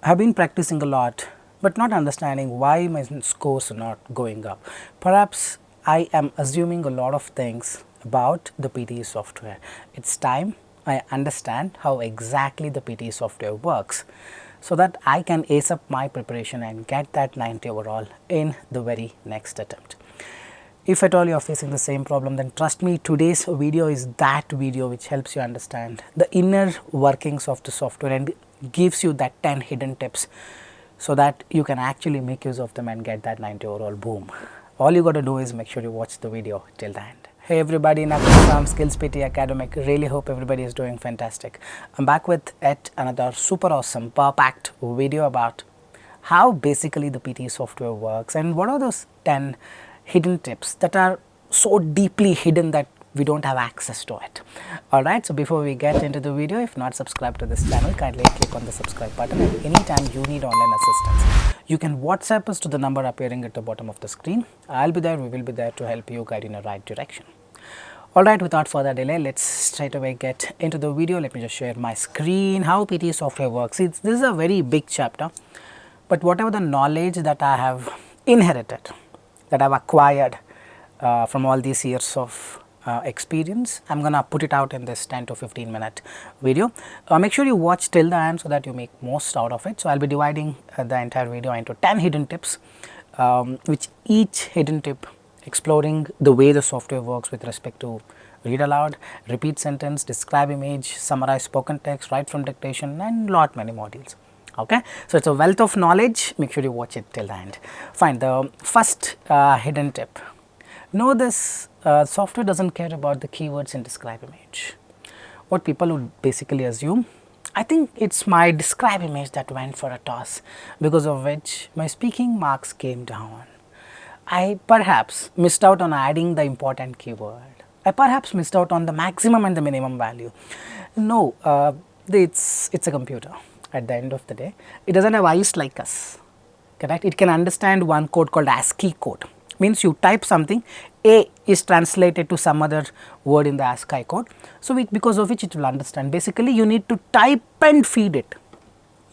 have been practicing a lot, but not understanding why my scores are not going up. Perhaps I am assuming a lot of things about the PTE software. It's time I understand how exactly the PTE software works, so that I can ace up my preparation and get that 90 overall in the very next attempt. If at all you are facing the same problem, then trust me, today's video is that video which helps you understand the inner workings of the software and gives you that 10 hidden tips, so that you can actually make use of them and get that 90 overall. Boom. All you got to do is make sure you watch the video till the end. Hey everybody, Nakul from Skills PTE Academic. Really hope everybody is doing fantastic. I'm back with yet another super awesome, power-packed video about how basically the PTE software works and what are those 10 hidden tips that are so deeply hidden that we don't have access to it. Alright, so before we get into the video, if not subscribed to this channel, kindly click on the subscribe button, and anytime you need online assistance, you can WhatsApp us to the number appearing at the bottom of the screen. I'll be there, we will be there to help you, guide in the right direction. Alright, without further delay, let's straight away get into the video. Let me just share my screen, how PTE software works. This is a very big chapter, but whatever the knowledge that I have inherited, that I have acquired from all these years of experience, I am going to put it out in this 10 to 15 minute video. Make sure you watch till the end so that you make most out of it. So, I will be dividing the entire video into 10 hidden tips, which each hidden tip exploring the way the software works with respect to read aloud, repeat sentence, describe image, summarize spoken text, write from dictation, and lot many modules. Okay. So, it is a wealth of knowledge, make sure you watch it till the end. Fine, the first hidden tip. Know this, software does not care about the keywords in describe image. What people would basically assume, I think it is my describe image that went for a toss, because of which my speaking marks came down. I perhaps missed out on adding the important keyword. I perhaps missed out on the maximum and the minimum value. No, it's a computer. At the end of the day, it does not have eyes like us, correct? It can understand one code called ASCII code. Means you type something, A is translated to some other word in the ASCII code. So, because of which it will understand. Basically, you need to type and feed it.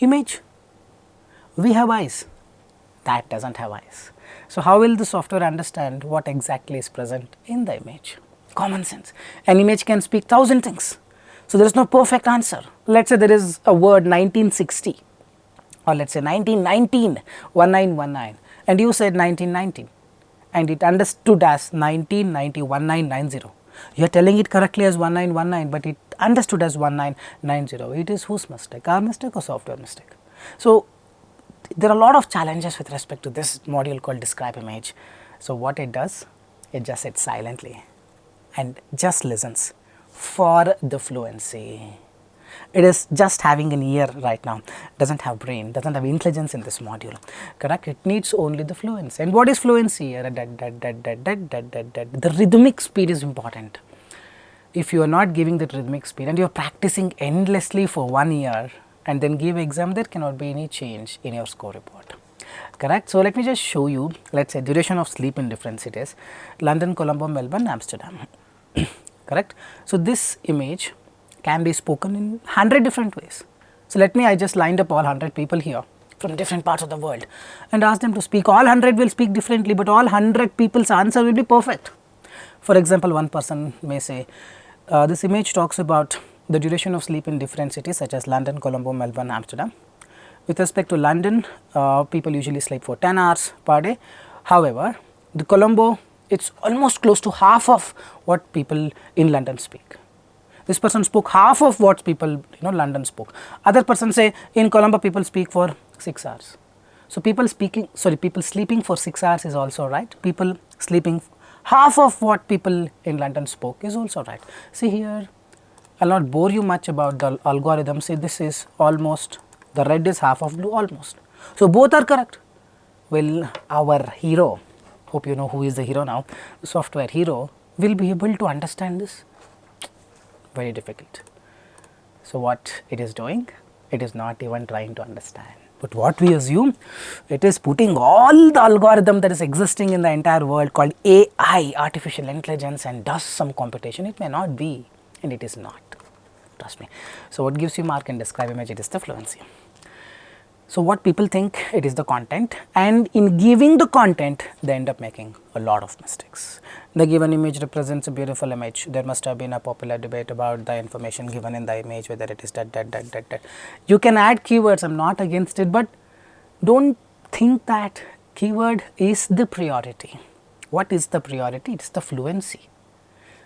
Image, we have eyes, that does not have eyes. So, how will the software understand what exactly is present in the image? Common sense. An image can speak 1,000 things. So, there is no perfect answer. Let us say there is a word 1960, or let us say 1919, 1919, and you said 1919. And it understood as 1990, 1990. You are telling it correctly as 1919, but it understood as 1990. It is whose mistake? Our mistake or software mistake? So, there are a lot of challenges with respect to this module called describe image. So, what it does? It just sits silently and just listens for the fluency. It is just having an ear right now, does not have brain, does not have intelligence in this module, correct? It needs only the fluency. And what is fluency here? The rhythmic speed is important. If you are not giving that rhythmic speed and you are practicing endlessly for 1 year and then give exam, there cannot be any change in your score report, correct? So, let me just show you, let us say duration of sleep in different cities, London, Colombo, Melbourne, Amsterdam, correct? So, this image can be spoken in 100 different ways. So, let me, I just lined up all 100 people here from different parts of the world and ask them to speak. All 100 will speak differently, but all 100 people's answer will be perfect. For example, one person may say, this image talks about the duration of sleep in different cities such as London, Colombo, Melbourne, Amsterdam. With respect to London, people usually sleep for 10 hours per day. However, the Colombo, it is almost close to half of what people in London speak. This person spoke half of what people London spoke. Other person say in Colombo people speak for 6 hours. So, people sleeping for 6 hours is also right. People sleeping half of what people in London spoke is also right. See here, I will not bore you much about the algorithm. See, this is almost, the red is half of blue almost. So, both are correct. Well, our hero, hope you know who is the hero now, the software hero will be able to understand this. Very difficult. So, what it is doing? It is not even trying to understand. But what we assume, it is putting all the algorithm that is existing in the entire world called AI, artificial intelligence, and does some computation. It may not be, and it is not. Trust me. So, what gives you mark in describe image? It is the fluency. So what people think it is the content, and in giving the content they end up making a lot of mistakes. The given image represents a beautiful image. There must have been a popular debate about the information given in the image, whether it is that. You can add keywords, I am not against it, but don't think that keyword is the priority. What is the priority? It is the fluency.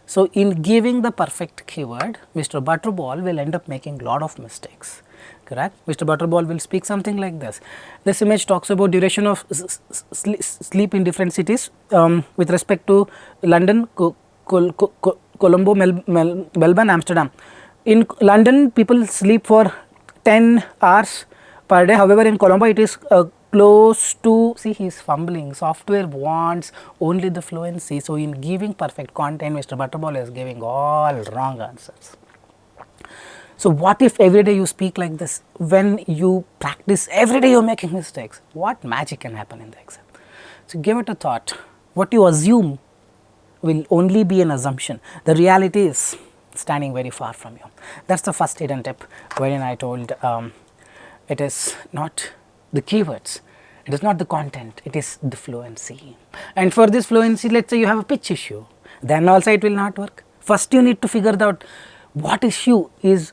So in giving the perfect keyword, Mr. Butterball will end up making lot of mistakes. Correct? Mr. Butterball will speak something like this. This image talks about duration of sleep in different cities with respect to London, Colombo, Melbourne, Amsterdam. In London, people sleep for 10 hours per day. However, in Colombo, it is close to, see, he is fumbling. Software wants only the fluency. So in giving perfect content, Mr. Butterball is giving all wrong answers. So what if every day you speak like this? When you practice every day you are making mistakes, what magic can happen in the exam? So give it a thought. What you assume will only be an assumption. The reality is standing very far from you. That's the first hidden tip wherein I told it is not the keywords, it is not the content, it is the fluency. And for this fluency, let us say you have a pitch issue, then also it will not work. First you need to figure out what issue is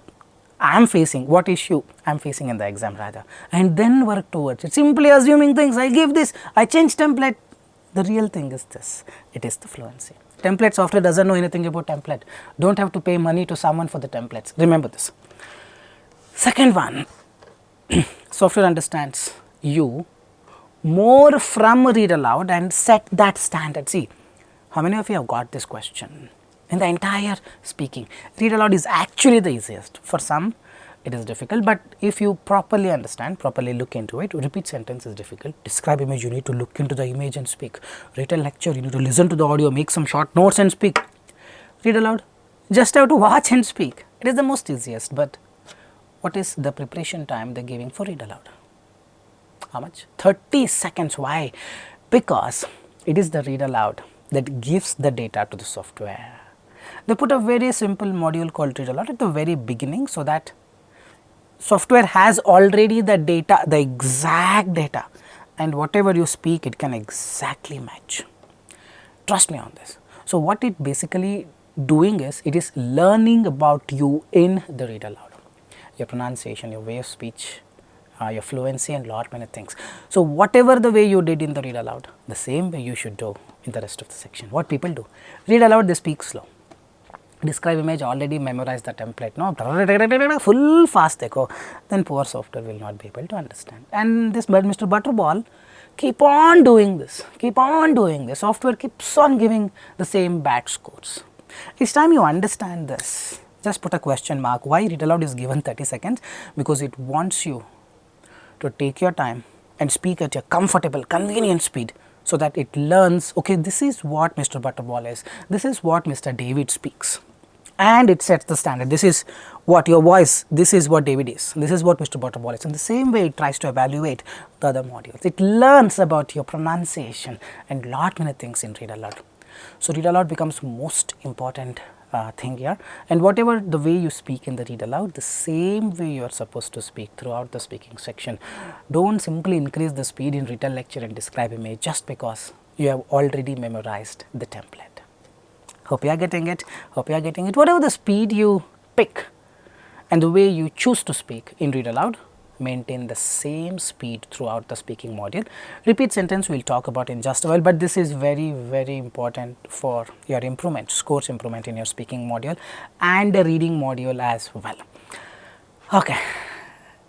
I am facing, what issue I am facing in the exam rather, and then work towards it. Simply assuming things, I give this, I change template. The real thing is this, it is the fluency. Template software does not know anything about template. Do not have to pay money to someone for the templates. Remember this. Second one, software understands you more from read aloud and set that standard. See, how many of you have got this question? In the entire speaking, read aloud is actually the easiest. For some, it is difficult, but if you properly understand, properly look into it, repeat sentence is difficult. Describe image, you need to look into the image and speak. Read a lecture, you need to listen to the audio, make some short notes and speak. Read aloud, just have to watch and speak. It is the most easiest, but what is the preparation time they are giving for read aloud? How much? 30 seconds. Why? Because it is the read aloud that gives the data to the software. They put a very simple module called read aloud at the very beginning, so that software has already the data, the exact data, and whatever you speak it can exactly match. Trust me on this. So what it basically doing is, it is learning about you in the read aloud, your pronunciation, your way of speech, your fluency and lot many things. So whatever the way you did in the read aloud, the same way you should do in the rest of the section. What people do, read aloud, they speak slow. Describe image, already memorize the template, no, full fast dekho, then poor software will not be able to understand. And this Mr. Butterball keep on doing this, software keeps on giving the same bad scores. It's time you understand this. Just put a question mark. Why read aloud is given 30 seconds? Because it wants you to take your time and speak at your comfortable, convenient speed, so that it learns, okay, this is what Mr. Butterball is, this is what Mr. David speaks, and it sets the standard. This is what your voice, this is what David is, this is what Mr. Butterball is. In the same way, it tries to evaluate the other modules. It learns about your pronunciation and lot many things in read aloud. So read aloud becomes most important thing here, and whatever the way you speak in the read aloud, the same way you are supposed to speak throughout the speaking section. Don't simply increase the speed in read lecture and describe image just because you have already memorized the template. Hope you are getting it, Whatever the speed you pick and the way you choose to speak in read aloud, maintain the same speed throughout the speaking module. Repeat sentence we will talk about in just a while, but this is very, very important for your improvement, scores improvement in your speaking module and the reading module as well. Okay,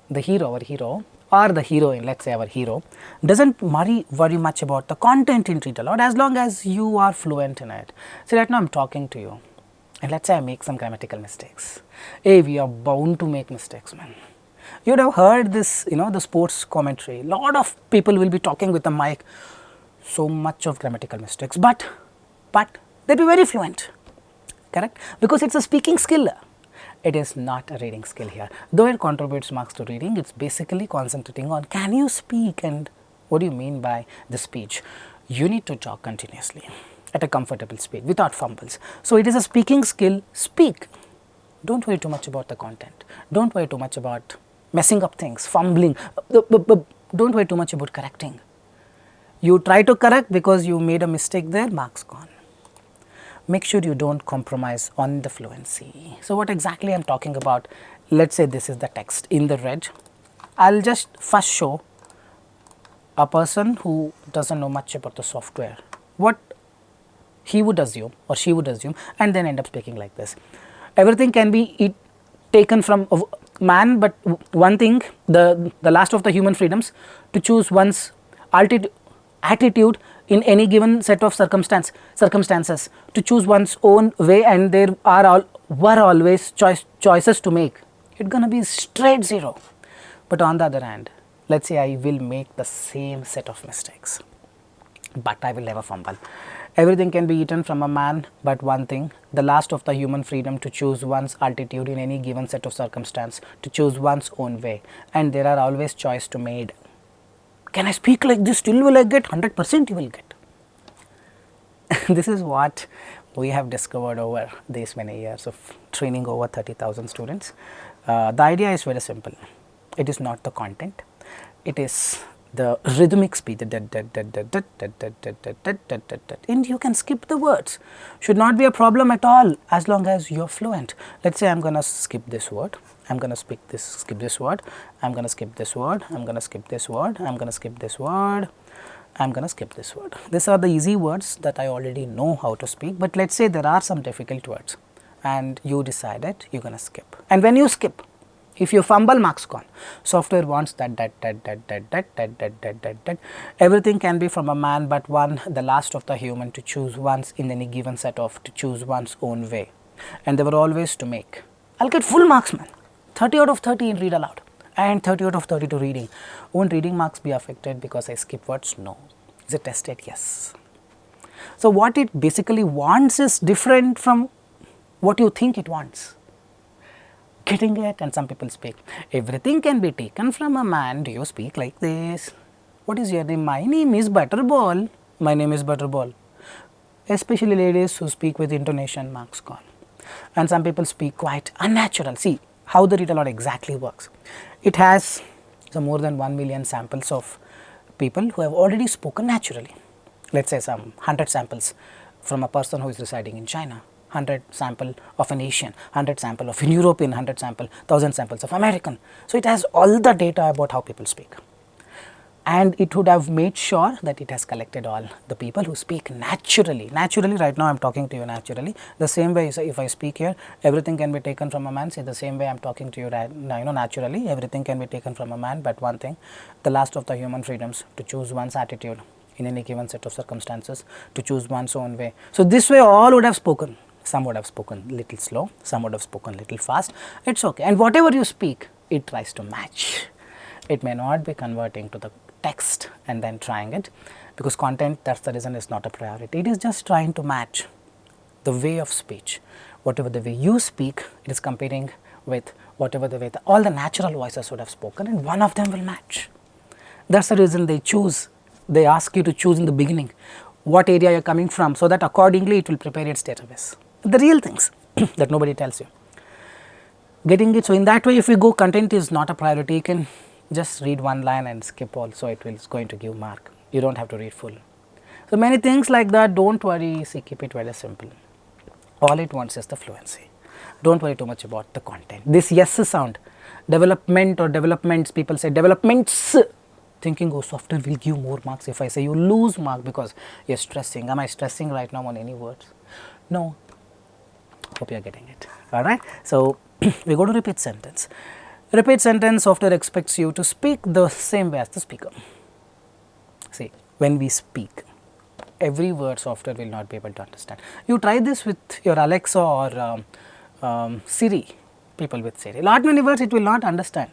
the hero, our hero, or the heroine, let us say our hero, does not worry much about the content in read aloud as long as you are fluent in it. So right now I am talking to you, and let us say I make some grammatical mistakes. Hey, we are bound to make mistakes, man. You would have heard this, the sports commentary. Lot of people will be talking with the mic, so much of grammatical mistakes, but they'll be very fluent, correct? Because it's a speaking skill. It is not a reading skill here. Though it contributes marks to reading, it's basically concentrating on can you speak and what do you mean by the speech. You need to talk continuously at a comfortable speed without fumbles. So it is a speaking skill. Speak. Don't worry too much about the content. Don't worry too much about messing up things, fumbling. Don't worry too much about correcting. You try to correct because you made a mistake there, marks gone. Make sure you don't compromise on the fluency. So, what exactly I am talking about? Let us say this is the text in the red. I will just first show a person who does not know much about the software, what he would assume or she would assume, and then end up speaking like this. Everything can be taken from man, but one thing, the last of the human freedoms, to choose one's attitude in any given set of circumstances, to choose one's own way, and there were always choices to make. It's gonna be straight zero. But on the other hand, let's say I will make the same set of mistakes, but I will never fumble. Everything can be eaten from a man, but one thing, the last of the human freedom to choose one's altitude in any given set of circumstance, to choose one's own way, and there are always choice to made. Can I speak like this? Still will I get 100%? You will get. This is what we have discovered over these many years of training over 30,000 students. The idea is very simple. It is not the content. It is the rhythmic speech, and you can skip the words. Should not be a problem at all as long as you are fluent. Let us say I am going to skip this word, I am going to skip this word, I am going to skip this word, I am going to skip this word, I am going to skip this word, I am going to skip this word. These are the easy words that I already know how to speak, but let us say there are some difficult words and you decided you are going to skip. And when you skip, if you fumble, marks gone. Software wants that. Everything can be from a man, but one, the last of the human, to choose once in any given set of, to choose one's own way. And they were always to make. I'll get full marks, man. 30 out of 30 in read aloud and 30 out of 30 to reading. Won't reading marks be affected because I skip words? No. Is it tested? Yes. So, what it basically wants is different from what you think it wants. Getting it? And some people speak, everything can be taken from a man. Do you speak like this? What is your name? My name is Butterball. My name is Butterball. Especially ladies who speak with intonation, marks gone. And some people speak quite unnatural. See how the read aloud exactly works. It has some more than 1 million samples of people who have already spoken naturally. Let us say some 100 samples from a person who is residing in China, 100 sample of an Asian, 100 sample of an European, 100 sample, 1000 samples of American. So, it has all the data about how people speak, and it would have made sure that it has collected all the people who speak naturally. Naturally, right now I am talking to you naturally. The same way, so if I speak here, everything can be taken from a man. Say the same way I am talking to you, naturally, everything can be taken from a man. But one thing, the last of the human freedoms, to choose one's attitude in any given set of circumstances, to choose one's own way. So, this way all would have spoken. Some would have spoken little slow, some would have spoken little fast. It's okay. And whatever you speak, it tries to match. It may not be converting to the text and then trying it, because content, that's the reason, is not a priority. It is just trying to match the way of speech. Whatever the way you speak, it is comparing with whatever the way all the natural voices would have spoken, and one of them will match. That's the reason they ask you to choose in the beginning what area you are coming from, so that accordingly it will prepare its database. The real things that nobody tells you. Getting it? So, in that way, if you go content is not a priority, you can just read one line and skip all, so it is going to give mark. You don't have to read full. So, many things like that, don't worry, see, keep it very simple. All it wants is the fluency. Don't worry too much about the content. This yes sound, development or developments, people say developments, thinking, oh, software will give more marks. If I say you lose mark because you are stressing. Am I stressing right now on any words? No. Hope you are getting it. Alright. So, we go to repeat sentence. Repeat sentence, software expects you to speak the same way as the speaker. See, when we speak, every word software will not be able to understand. You try this with your Alexa or Siri, people with Siri. Lot many words it will not understand,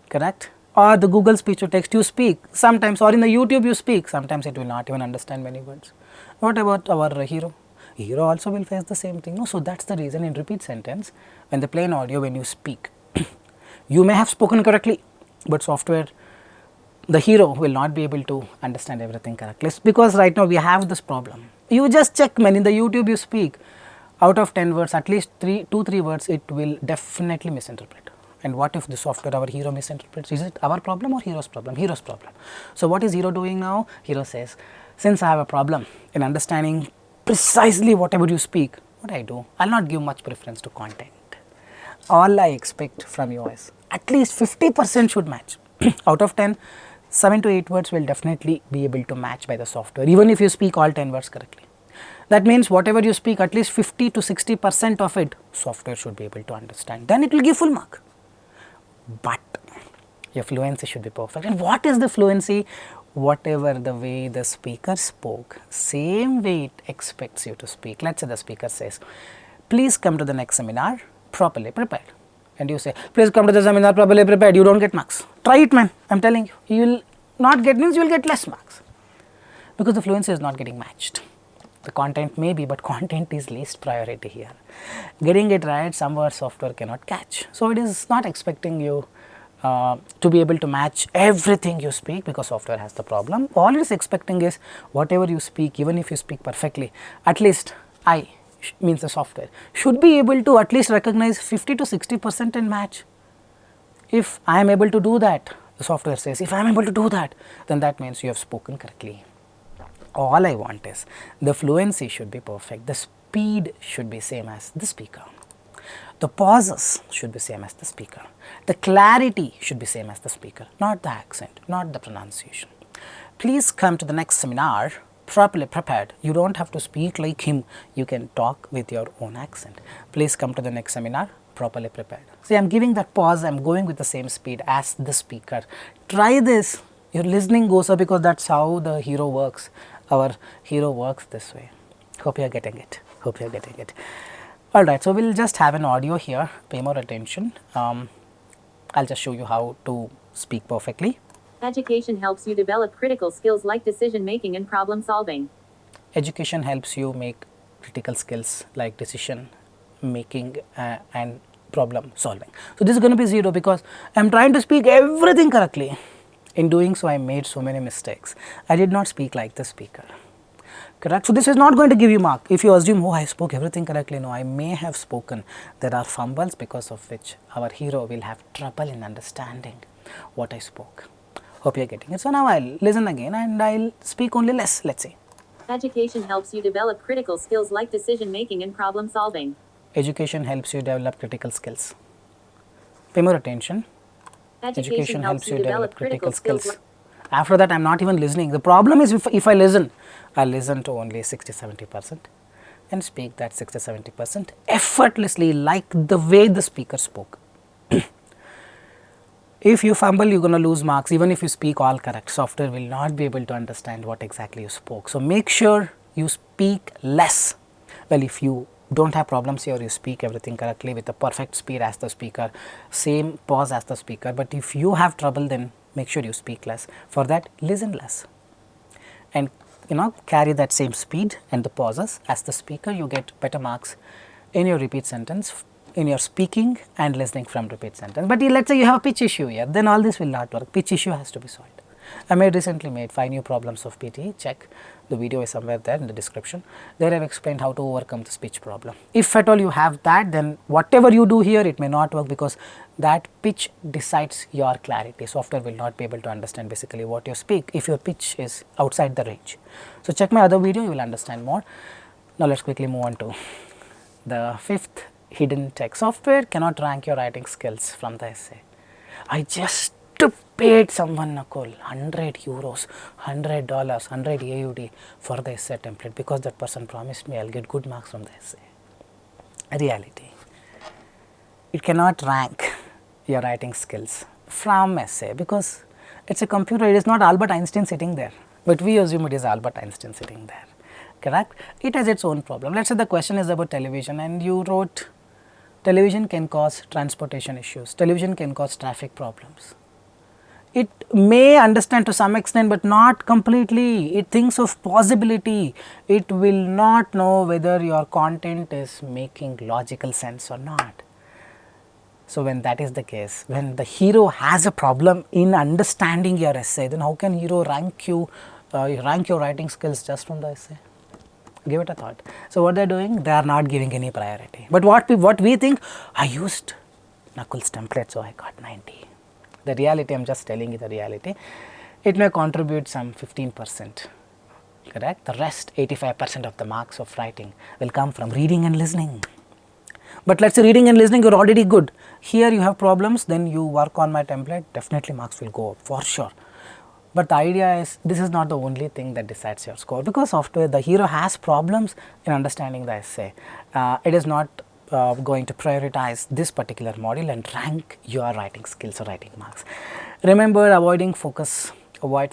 correct? Or the Google speech to text you speak sometimes, or in the YouTube you speak, sometimes it will not even understand many words. What about our hero? Hero also will face the same thing. No, so that's the reason in repeat sentence, when the plain audio, when you speak, you may have spoken correctly, but software, the hero will not be able to understand everything correctly. It's because right now we have this problem. You just check, man, in the YouTube you speak, out of 10 words, at least 2-3 words it will definitely misinterpret. And what if the software, our hero, misinterprets? Is it our problem or hero's problem? Hero's problem. So what is hero doing now? Hero says, since I have a problem in understanding precisely whatever you speak, what I do, I'll not give much preference to content. All I expect from you is at least 50% should match. Out of 10, 7 to 8 words will definitely be able to match by the software, even if you speak all 10 words correctly. That means whatever you speak, at least 50 to 60% of it, software should be able to understand. Then it will give full mark. But your fluency should be perfect. And what is the fluency? Whatever the way the speaker spoke, same way it expects you to speak. Let's say the speaker says, please come to the next seminar properly prepared. And you say, please come to the seminar properly prepared. You don't get marks. Try it, man. I'm telling you. You will not get, means you will get less marks. Because the fluency is not getting matched. The content may be, but content is least priority here. Getting it right, somewhere software cannot catch. So it is not expecting you to be able to match everything you speak, because software has the problem. All it is expecting is whatever you speak, even if you speak perfectly, at least means the software should be able to at least recognize 50 to 60% and match. If I am able to do that, the software says, if I am able to do that, then that means you have spoken correctly. All I want is the fluency should be perfect, the speed should be same as the speaker, the pauses should be same as the speaker, the clarity should be same as the speaker, not the accent, not the pronunciation. Please come to the next seminar properly prepared. You don't have to speak like him, you can talk with your own accent. Please come to the next seminar properly prepared. See, I am giving that pause, I am going with the same speed as the speaker. Try this, your listening goes up, because that's how the hero works. Our hero works this way. Hope you are getting it. Hope you are getting it. Alright, so we will just have an audio here. Pay more attention. I'll just show you how to speak perfectly. Education helps you develop critical skills like decision making and problem solving. Education helps you make critical skills like decision making and problem solving. So this is going to be 0 because I am trying to speak everything correctly. In doing so, I made so many mistakes. I did not speak like the speaker. Correct? So this is not going to give you mark. If you assume, oh, I spoke everything correctly. No, I may have spoken. There are fumbles because of which our hero will have trouble in understanding what I spoke. Hope you are getting it. So now I'll listen again and I'll speak only less, let's say. Education helps you develop critical skills like decision making and problem solving. Education helps you develop critical skills. Pay more attention. Education helps you develop critical skills. After that, I am not even listening. The problem is if I listen, I listen to only 60-70% and speak that 60-70% effortlessly, like the way the speaker spoke. If you fumble, you are going to lose marks. Even if you speak all correct, software will not be able to understand what exactly you spoke. So make sure you speak less. Well, if you don't have problems here, you speak everything correctly with the perfect speed as the speaker, same pause as the speaker. But if you have trouble, then make sure you speak less. For that, listen less and carry that same speed and the pauses as the speaker. You get better marks in your repeat sentence, in your speaking and listening from repeat sentence. But let's say you have a pitch issue here, then all this will not work. Pitch issue has to be solved. I recently made 5 new problems of PTE. Check, the video is somewhere there in the description. There I have explained how to overcome the speech problem. If at all you have that, then whatever you do here, it may not work, because that pitch decides your clarity. Software will not be able to understand basically what you speak if your pitch is outside the range. So check my other video, you will understand more. Now let's quickly move on to the 5th hidden tech. Software cannot rank your writing skills from the essay. I just paid someone, Nakul, €100, $100, 100 AUD for the essay template, because that person promised me I'll get good marks from the essay. Reality, it cannot rank your writing skills from essay, because it's a computer. It is not Albert Einstein sitting there, but we assume it is Albert Einstein sitting there. Correct? It has its own problem. Let's say the question is about television and you wrote television can cause transportation issues, television can cause traffic problems. It may understand to some extent, but not completely. It thinks of possibility. It will not know whether your content is making logical sense or not. So when that is the case, when the hero has a problem in understanding your essay, then how can hero rank your writing skills just from the essay? Give it a thought. So what they are doing, they are not giving any priority. But what we think, I used Nakul's template, so I got 90. The reality, I am just telling you the reality. It may contribute some 15%, correct? The rest 85% of the marks of writing will come from reading and listening. But let's say reading and listening, you're already good. Here you have problems, then you work on my template, definitely marks will go up for sure. But the idea is, this is not the only thing that decides your score, because software, the hero has problems in understanding the essay. It is not going to prioritize this particular module and rank your writing skills or writing marks. Remember, avoid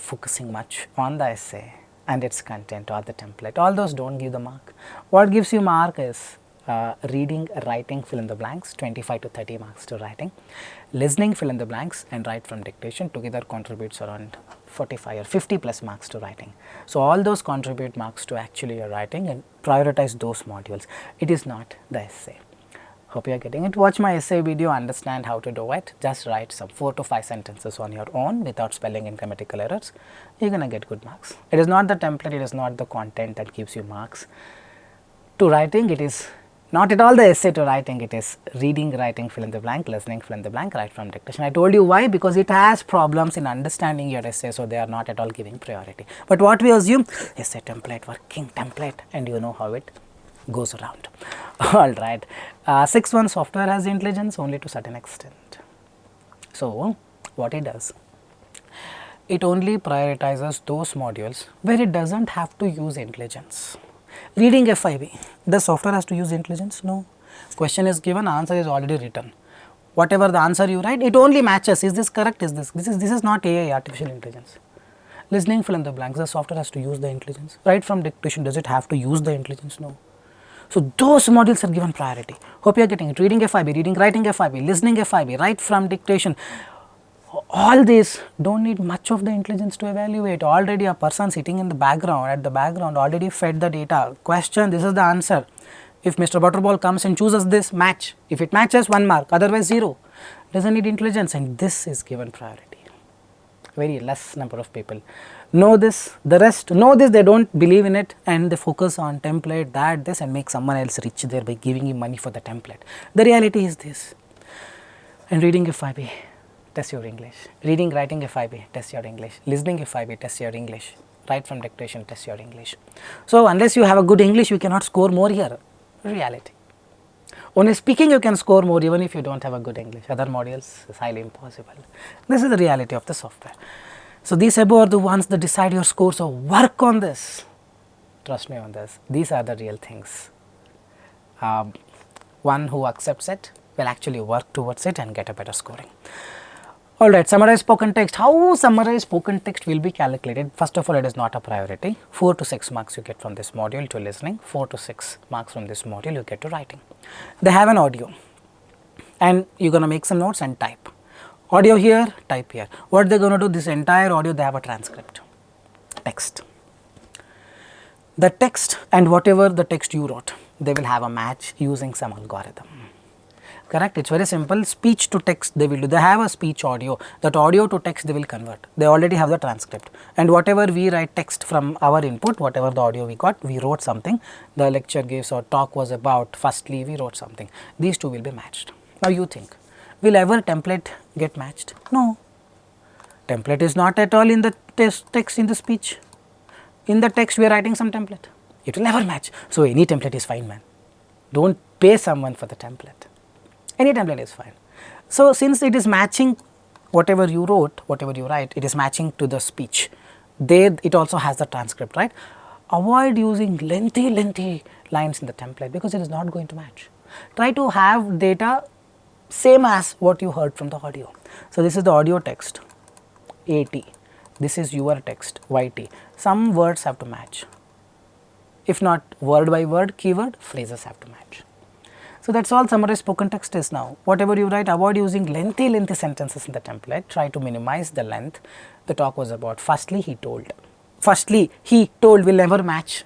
focusing much on the essay and its content or the template. All those don't give the mark. What gives you mark is reading, writing, fill in the blanks, 25 to 30 marks to writing. Listening, fill in the blanks, and write from dictation together contributes around 45 or 50 plus marks to writing. So, all those contribute marks to actually your writing, and prioritize those modules. It is not the essay. Hope you are getting it. Watch my essay video, understand how to do it. Just write some 4 to 5 sentences on your own without spelling and grammatical errors. You are going to get good marks. It is not the template, it is not the content that gives you marks. To writing, it is not at all the essay to writing, it is reading, writing, fill in the blank, listening, fill in the blank, write from dictation. I told you why, because it has problems in understanding your essay, so they are not at all giving priority. But what we assume, essay template, working template, and you know how it goes around. Alright, 6.1 software has intelligence only to certain extent. So, what it does, it only prioritizes those modules where it does not have to use intelligence. Reading FIB, the software has to use intelligence? No. Question is given, answer is already written. Whatever the answer you write, it only matches. Is this correct? Is this is not AI, artificial intelligence. Listening, fill in the blanks, the software has to use the intelligence. Write from dictation, does it have to use the intelligence? No. So, those modules are given priority. Hope you are getting it. Reading FIB, reading, writing FIB, listening FIB, write from dictation. All these don't need much of the intelligence to evaluate. Already a person sitting in the background, at the background, already fed the data. Question, this is the answer. If Mr. Butterball comes and chooses this, match. If it matches, 1 mark, otherwise 0. Doesn't need intelligence, and this is given priority. Very less number of people know this. The rest know this, they don't believe in it, and they focus on template, that, this, and make someone else rich there by giving him money for the template. The reality is this. And reading FIB, test your English. Reading, writing FIB, test your English. Listening FIB, test your English. Write from dictation, test your English. So, unless you have a good English, you cannot score more here. Reality. Only speaking you can score more even if you do not have a good English. Other modules is highly impossible. This is the reality of the software. So, these above are the ones that decide your score. So, work on this. Trust me on this. These are the real things. One who accepts it will actually work towards it and get a better scoring. Alright, summarize spoken text. How summarize spoken text will be calculated? First of all, it is not a priority. 4 to 6 marks you get from this module to listening, 4 to 6 marks from this module you get to writing. They have an audio, and you are going to make some notes and type. Audio here, type here. What they are going to do, this entire audio, they have a transcript, text. The text and whatever the text you wrote, they will have a match using some algorithm. Correct, it is very simple. Speech to text they will do, they have a speech audio, that audio to text they will convert, they already have the transcript, and whatever we write text from our input, whatever the audio we got, we wrote something, the lecture gives or talk was about, firstly we wrote something, these two will be matched. Now you think, will ever template get matched? No, template is not at all in the text in the speech, in the text we are writing some template, it will never match. So, any template is fine, man, do not pay someone for the template. Any template is fine. So, since it is matching whatever you wrote, whatever you write, it is matching to the speech. It also has the transcript, right? Avoid using lengthy lines in the template because it is not going to match. Try to have data same as what you heard from the audio. So, this is the audio text, AT. This is your text, YT. Some words have to match. If not word by word, keyword, phrases have to match. So, that is all summarize spoken text is now. Whatever you write, avoid using lengthy sentences in the template, try to minimize the length. The talk was about firstly he told. Firstly he told will never match.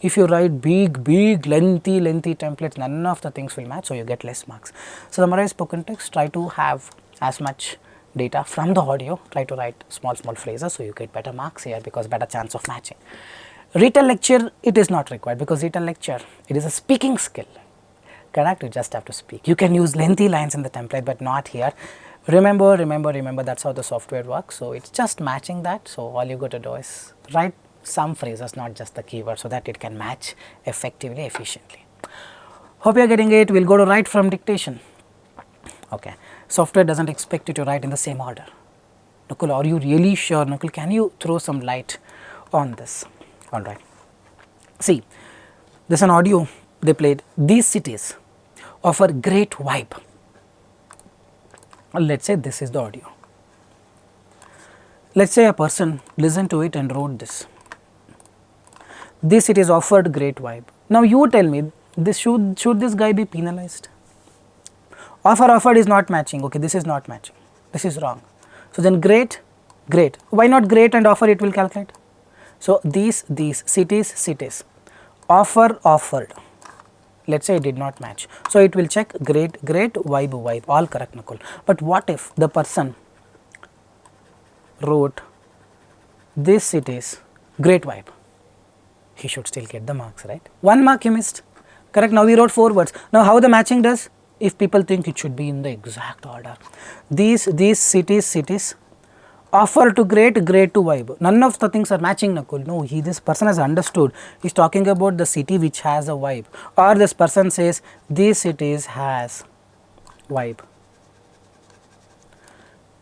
If you write big lengthy templates, none of the things will match, so you get less marks. So, summarize spoken text, try to have as much data from the audio, try to write small phrases, so you get better marks here because better chance of matching. Written lecture, it is not required because written lecture, it is a speaking skill. correct? You just have to speak. You can use lengthy lines in the template, but not here. Remember, that's how the software works. So it's just matching that. So all you got to do is write some phrases, not just the keyword, so that it can match effectively, efficiently. Hope you are getting it. We'll go to write from dictation. Okay, software doesn't expect you to write in the same order. Nakul, are you really sure? Nakul, can you throw some light on this? All right. See, there's an audio they played. These cities offer great vibe. Let's say this is the audio. Let's say a person listened to it and wrote this. These cities offered great vibe. Now you tell me, this should this guy be penalized? Offered is not matching. Okay, this is not matching. This is wrong. So then great. Why not great and offer it will calculate? So these cities, offered. Let's say it did not match. So it will check great, vibe, all correct, Nakul. But what if the person wrote this cities, great vibe? He should still get the marks, right? 1 mark he missed. Correct. Now we wrote 4 words. Now how the matching does? If people think it should be in the exact order. These cities offer to great to vibe. None of the things are matching, Nakul. No, this person has understood. He's talking about the city which has a vibe. Or this person says these cities has vibe.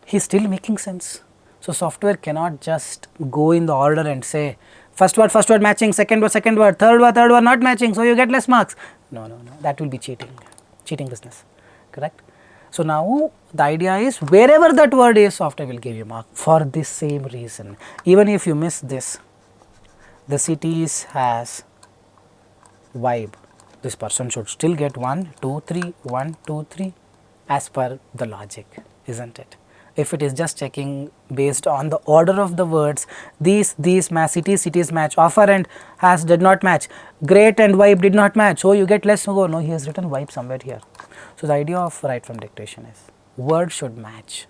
He's still making sense. So software cannot just go in the order and say first word matching, second word, third word not matching, so you get less marks. No, that will be cheating business, correct? So now the idea is wherever that word is, software will give you mark for this same reason. Even if you miss this, the cities has vibe, this person should still get 1, 2, 3 as per the logic, isn't it? If it is just checking based on the order of the words, these match, cities match, offer and has did not match, great and vibe did not match, so you get less. No, he has written vibe somewhere here. So the idea of write from dictation is word should match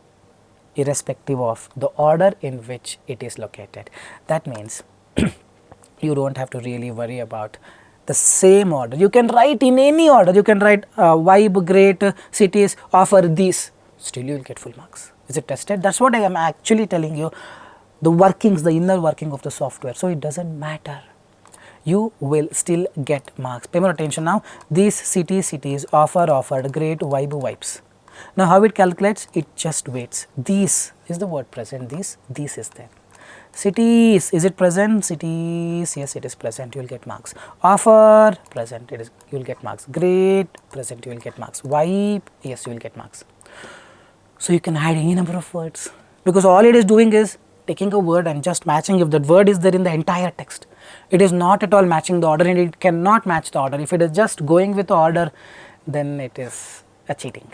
irrespective of the order in which it is located. That means you don't have to really worry about the same order. You can write in any order. You can write vibe, great, cities, offer, these. Still you will get full marks. Is it tested? That's what I am actually telling you, the workings, the inner working of the software. So it doesn't matter. You will still get marks. Pay more attention now. These cities, offered, great, vibes. Now how it calculates? It just waits. These is the word present. This is there. Cities, is it present? Cities, yes, it is present. You will get marks. Offer, present. You will get marks. Great, present. You will get marks. Vibe, yes, you will get marks. So you can add any number of words, because all it is doing is taking a word and just matching if that word is there in the entire text. It is not at all matching the order, and it cannot match the order. If it is just going with the order, then it is a cheating,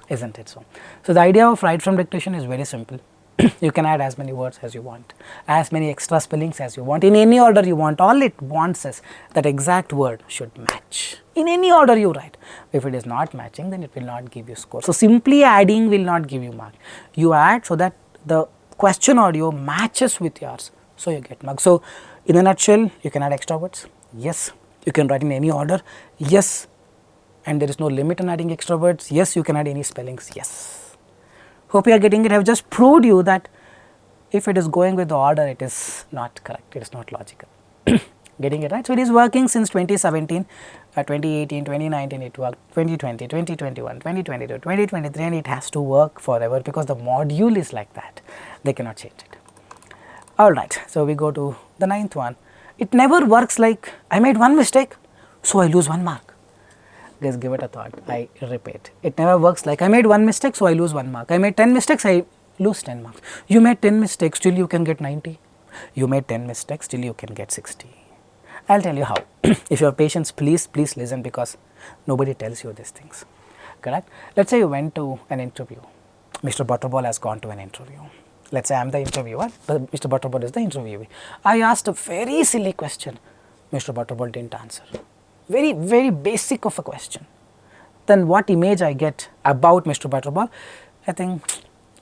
isn't it so? So the idea of write from dictation is very simple. You can add as many words as you want, as many extra spellings as you want, in any order you want. All it wants is that exact word should match in any order you write. If it is not matching, then it will not give you score. So simply adding will not give you mark. You add so that the question audio matches with yours, so you get marks. So in a nutshell, you can add extra words, yes. You can write in any order, yes. And there is no limit on adding extra words, yes. You can add any spellings, yes. Hope you are getting it. I have just proved you that if it is going with the order, it is not correct, it is not logical. Getting it right? So it is working since 2017, 2018, 2019 it worked, 2020, 2021, 2022, 2023, and it has to work forever because the module is like that. They cannot change it. Alright, so we go to the 9th one. It never works like I made one mistake, so I lose 1 mark. Guys, give it a thought. I repeat, it never works like I made 1 mistake, so I lose 1 mark. I made 10 mistakes, I lose 10 marks. You made 10 mistakes, still you can get 90. You made 10 mistakes, still you can get 60. I'll tell you how. If you have patience, please listen, because nobody tells you these things. Correct? Let's say you went to an interview. Mr. Butterball has gone to an interview. Let's say I am the interviewer, but Mr. Butterball is the interviewee. I asked a very silly question. Mr. Butterball didn't answer. Very basic of a question. Then what image I get about Mr. Butterball? I think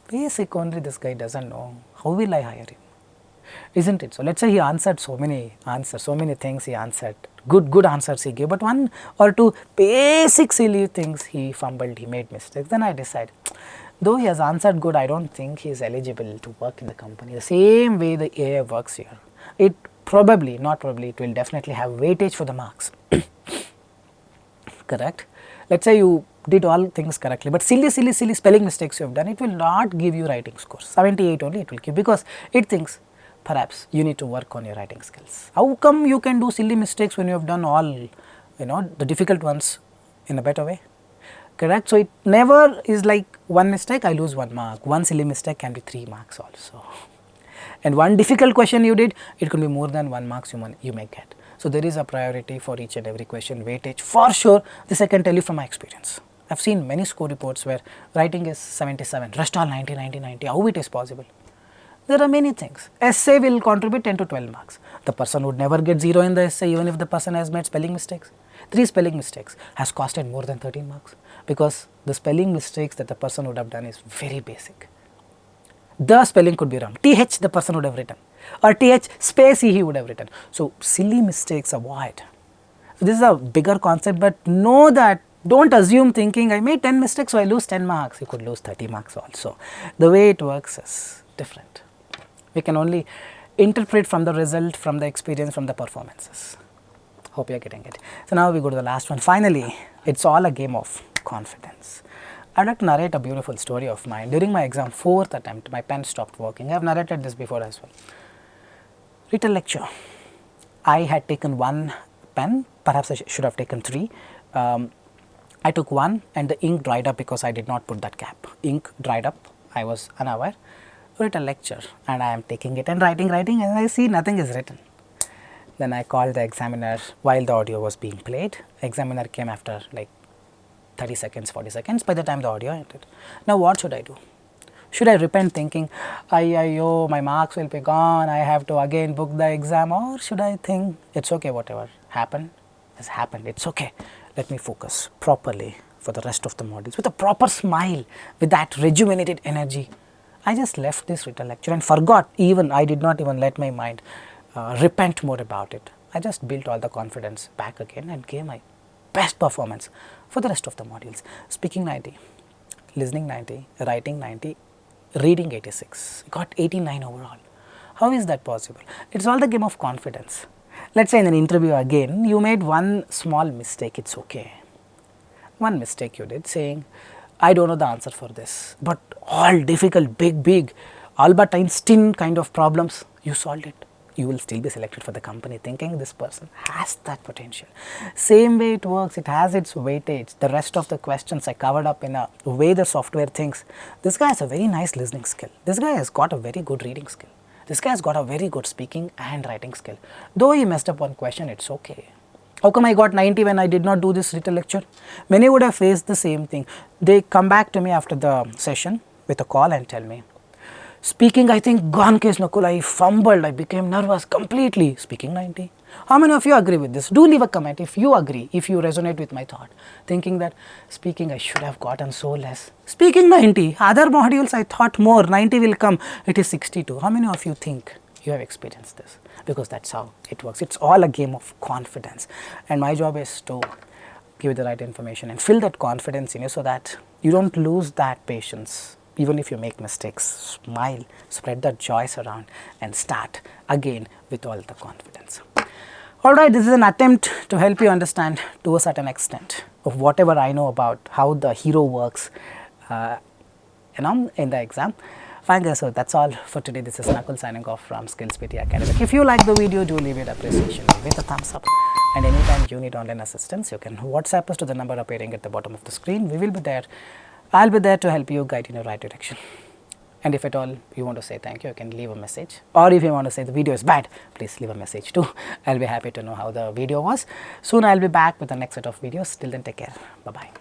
basic only, this guy doesn't know. How will I hire him? isn't it? So let's say he answered so many answers, so many things he answered, good answers he gave, but one or two basic silly things he fumbled, he made mistakes. Then I decide, though he has answered good, I don't think he is eligible to work in the company. The same way the AI works here, it probably, not probably, it will definitely have weightage for the marks. Correct? Let's say you did all things correctly, but silly spelling mistakes you have done, it will not give you writing scores. 78 only it will give, because it thinks perhaps you need to work on your writing skills. How come you can do silly mistakes when you have done all, the difficult ones in a better way? Correct? So it never is like one mistake I lose 1 mark, one silly mistake can be 3 marks also. And one difficult question you did, it could be more than 1 marks you may get. So there is a priority for each and every question, weightage for sure. This I can tell you from my experience. I have seen many score reports where writing is 77, rest all 90, 90, 90. How it is possible? There are many things. Essay will contribute 10 to 12 marks. The person would never get 0 in the essay even if the person has made spelling mistakes. 3 spelling mistakes has costed more than 13 marks, because the spelling mistakes that the person would have done is very basic. The spelling could be wrong. TH the person would have written, or TH space he would have written. So silly mistakes avoid. So this is a bigger concept, but know that, don't assume thinking I made 10 mistakes so I lose 10 marks. You could lose 30 marks also. The way it works is different. We can only interpret from the result, from the experience, from the performances. Hope you are getting it. So now we go to the last one. Finally, it's all a game of confidence. I would like to narrate a beautiful story of mine. During my exam 4th attempt, my pen stopped working. I have narrated this before as well. Written lecture. I had taken 1 pen, perhaps I should have taken 3. I took 1 and the ink dried up because I did not put that cap. Ink dried up, I was unaware. Written lecture, and I am taking it and writing, and I see nothing is written. Then I called the examiner while the audio was being played. Examiner came after like 30 seconds, 40 seconds by the time the audio ended. Now what should I do? Should I repent thinking, oh, my marks will be gone, I have to again book the exam, or should I think it's okay, whatever happened has happened, it's okay, let me focus properly for the rest of the modules with a proper smile, with that rejuvenated energy. I just left this written lecture and forgot, even I did not even let my mind repent more about it. I just built all the confidence back again and gave my best performance for the rest of the modules. Speaking 90, listening 90, writing 90, reading 86, got 89 overall. How is that possible? It's all the game of confidence. Let's say in an interview again, you made one small mistake, it's okay. One mistake you did, saying, I don't know the answer for this, but all difficult, big, Albert Einstein kind of problems, you solved it. You will still be selected for the company, thinking this person has that potential. Same way it works, it has its weightage. The rest of the questions I covered up in a way the software thinks. This guy has a very nice listening skill. This guy has got a very good reading skill. This guy has got a very good speaking and writing skill. Though he messed up one question, it's okay. How come I got 90 when I did not do this written lecture? Many would have faced the same thing. They come back to me after the session with a call and tell me, speaking, I think gone case Nakul, I fumbled, I became nervous completely. Speaking 90. How many of you agree with this? Do leave a comment if you agree, if you resonate with my thought. Thinking that speaking I should have gotten so less. Speaking 90. Other modules I thought more, 90 will come, it is 62. How many of you think you have experienced this? Because that's how it works. It's all a game of confidence. And my job is to give you the right information and fill that confidence in you so that you don't lose that patience. Even if you make mistakes, smile, spread the joys around and start again with all the confidence. Alright, this is an attempt to help you understand to a certain extent of whatever I know about how the hero works in the exam. Fine guys, so that's all for today. This is Nakul signing off from Skills PT Academy. If you like the video, do leave it appreciation with a thumbs up. And anytime you need online assistance, you can WhatsApp us to the number appearing at the bottom of the screen. We will be there. I'll be there to help you, guide in the right direction. And if at all you want to say thank you, you can leave a message. Or if you want to say the video is bad, please leave a message too. I'll be happy to know how the video was. Soon I'll be back with the next set of videos. Till then, take care. Bye-bye.